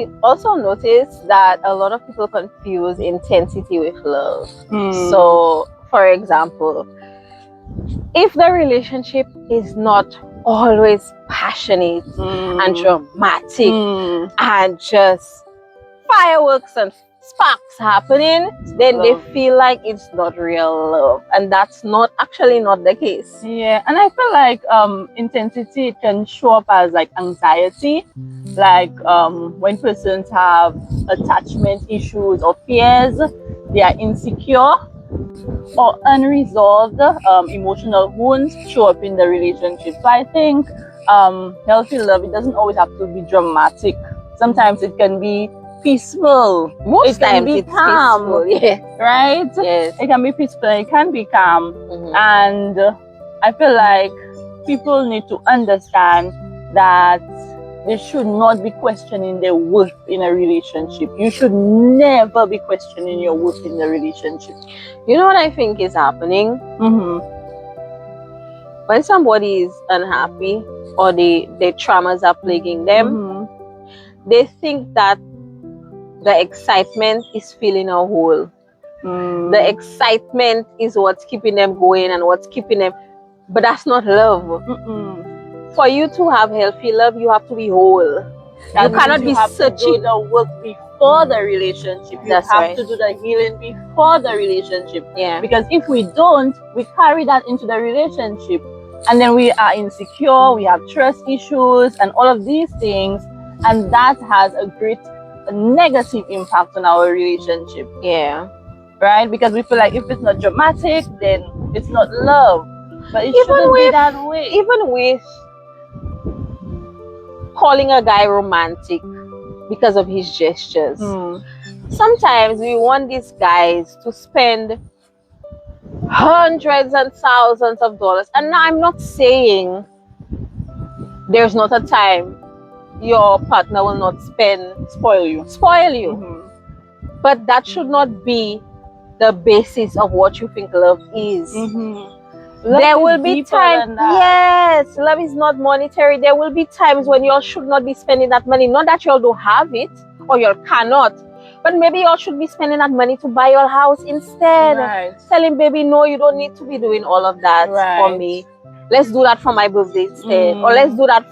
I also noticed that a lot of people confuse intensity with love. So, for example, if the relationship is not always passionate and dramatic and just fireworks and sparks happening, then they feel like it's not real love, and that's not the case. Yeah, and I feel like intensity can show up as like anxiety, like when persons have attachment issues or fears, they are insecure, or unresolved emotional wounds show up in the relationship. So I think healthy love, it doesn't always have to be dramatic. Sometimes it can be peaceful. Most it can times be it's calm, peaceful, yes. right? Yes. It can be peaceful, it can be calm. And I feel like people need to understand that they should not be questioning their worth in a relationship. You should never be questioning your worth in the relationship. You know what I think is happening? When somebody is unhappy or their traumas are plaguing them, they think that the excitement is filling a hole. The excitement is what's keeping them going and what's keeping them, but that's not love. For you to have healthy love, you have to be whole. That you cannot be searching. To do the work before the relationship. You have to do the healing before the relationship. Yeah. Because if we don't, we carry that into the relationship, and then we are insecure, we have trust issues and all of these things, and that has a great negative impact on our relationship. Yeah. Right? Because we feel like if it's not dramatic, then it's not love. But it shouldn't be that way. Even with calling a guy romantic because of his gestures, sometimes we want these guys to spend hundreds and thousands of dollars. And now I'm not saying there's not a time your partner will not spoil you. But that should not be the basis of what you think love is. There will be times, yes, love is not monetary. There will be times when y'all should not be spending that money. Not that y'all don't have it or y'all cannot, but maybe y'all should be spending that money to buy your house instead. Telling baby, no, you don't need to be doing all of that for me. Let's do that for my birthday instead, or let's do that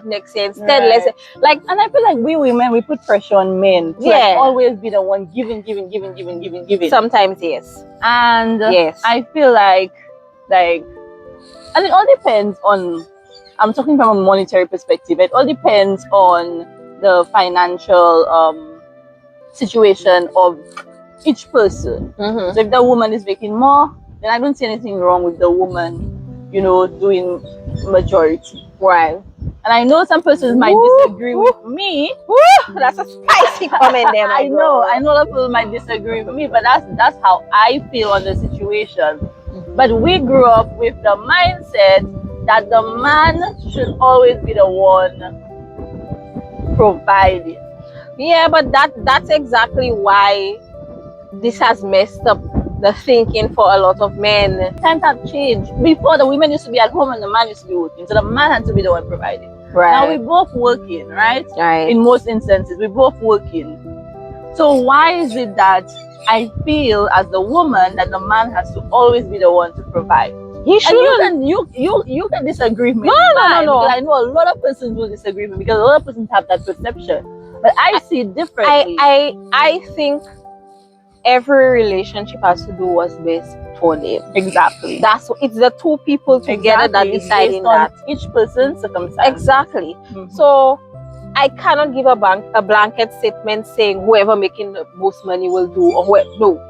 next year instead. And I feel like we women, we put pressure on men to like always be the one giving. Sometimes, yes, and I feel like, and it all depends on. I'm talking from a monetary perspective. It all depends on the financial situation of each person. So if the woman is making more, then I don't see anything wrong with the woman, doing majority. Right. And I know some persons might disagree with me. That's a spicy comment there. I know a lot of people might disagree with me, but that's how I feel on the situation. But we grew up with the mindset that the man should always be the one providing. Yeah, but that's exactly why this has messed up the thinking for a lot of men. Times have changed. Before, the women used to be at home and the man used to be working, so the man had to be the one providing. Now we're both working, right? In most instances, we're both working. So why is it that I feel as the woman that the man has to always be the one to provide? He shouldn't. You can disagree with me. No. I know a lot of persons will disagree with me because a lot of persons have that perception. But I see it differently. I think every relationship has to do what's best for them. Exactly. It's the two people together that deciding that. Each person's circumstance. Exactly. So I cannot give a blanket statement saying whoever making the most money will do or no.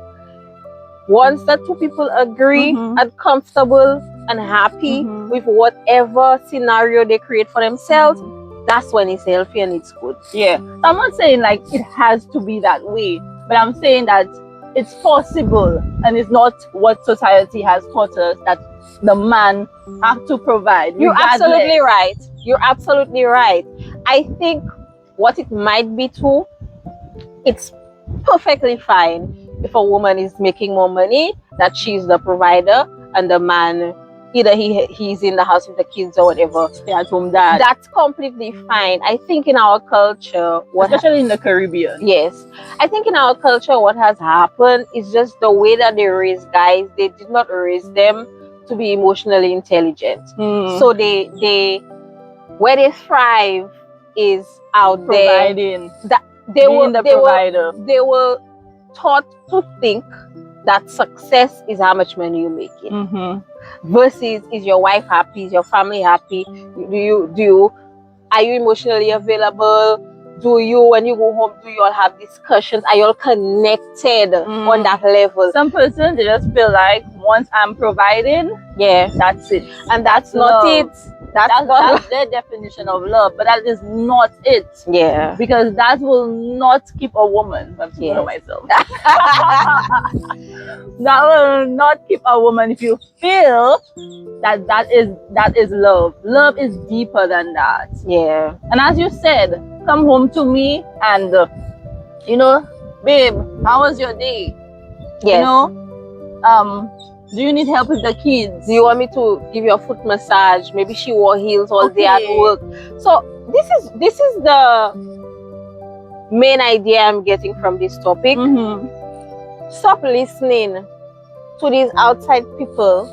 Once the two people agree and comfortable and happy with whatever scenario they create for themselves, that's when it's healthy and it's good. Yeah. So I'm not saying like it has to be that way, but I'm saying that it's possible, and it's not what society has taught us that the man has to provide. You're absolutely right. You're absolutely right. I think what it might be too, it's perfectly fine if a woman is making more money, that she's the provider and the man either he's in the house with the kids or whatever. Stay at home dad. That's completely fine. I think in our culture, especially in the Caribbean. Yes. I think in our culture, what has happened is just the way that they raise guys. They did not raise them to be emotionally intelligent. So they where they thrive is out providing. There. They were taught to think that success is how much money you make it. Versus, is your wife happy? Is your family happy? Are you emotionally available? Do you, when you go home, do you all have discussions? Are you all connected on that level? Some persons, they just feel like once I'm providing, that's it. And that's not it. That's their definition of love, but that is not it. Yeah. Because that will not keep a woman. I'm speaking of myself. That will not keep a woman if you feel that is love. Love is deeper than that. Yeah. And as you said, come home to me and babe, how was your day? Yes. Do you need help with the kids? Do you want me to give you a foot massage? Maybe she wore heels all day at work. So this is the main idea I'm getting from this topic. Stop listening to these outside people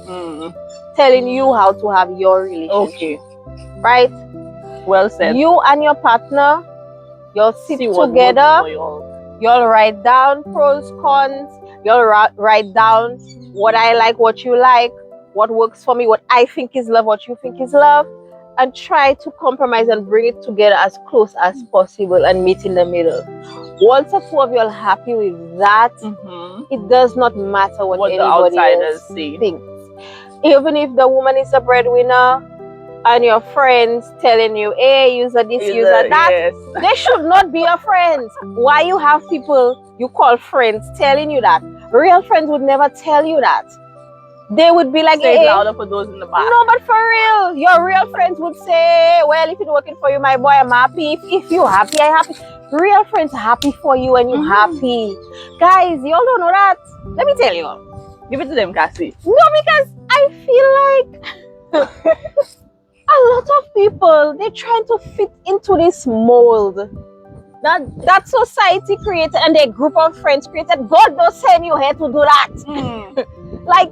telling you how to have your relationship. Right? Well said. You and your partner, you'll sit together. You'll write down pros, cons. You'll write down what I like, what you like, what works for me, what I think is love, what you think is love, and try to compromise and bring it together as close as possible and meet in the middle. Once the two of you are happy with that, it does not matter what the anybody outsiders else thinks. Even if the woman is a breadwinner and your friends telling you, hey, use this, use that, they should not be your friends. Why you have people you call friends telling you that? Real friends would never tell you that. They would be like, say it louder for those in the back. No, but for real, your real friends would say, well, if it's working for you, my boy, I'm happy. If you're happy, I'm happy. Real friends are happy for you and you're happy. Guys, you all don't know that. Let me tell you. Give it to them, Cassie. No, because I feel like a lot of people, they're trying to fit into this mold that society created and their group of friends created. God don't send you here to do that. Like,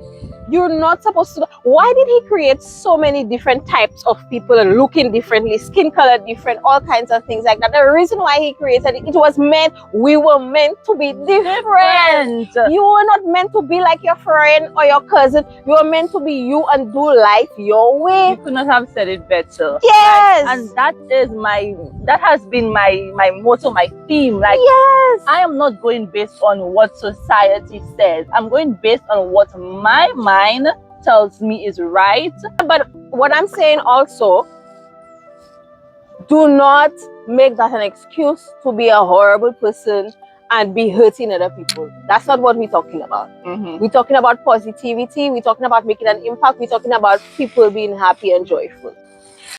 you're not supposed to. Why did he create so many different types of people and looking differently, skin color different, all kinds of things like that? The reason why he created it, we were meant to be different. You were not meant to be like your friend or your cousin. You were meant to be you and do life your way. You could not have said it better. Yes. And that has been my motto, my theme. Like, yes, I am not going based on what society says. I'm going based on what my mind tells me is right. But what I'm saying also, do not make that an excuse to be a horrible person and be hurting other people. That's not what we're talking about. We're talking about positivity. We're talking about making an impact. We're talking about people being happy and joyful.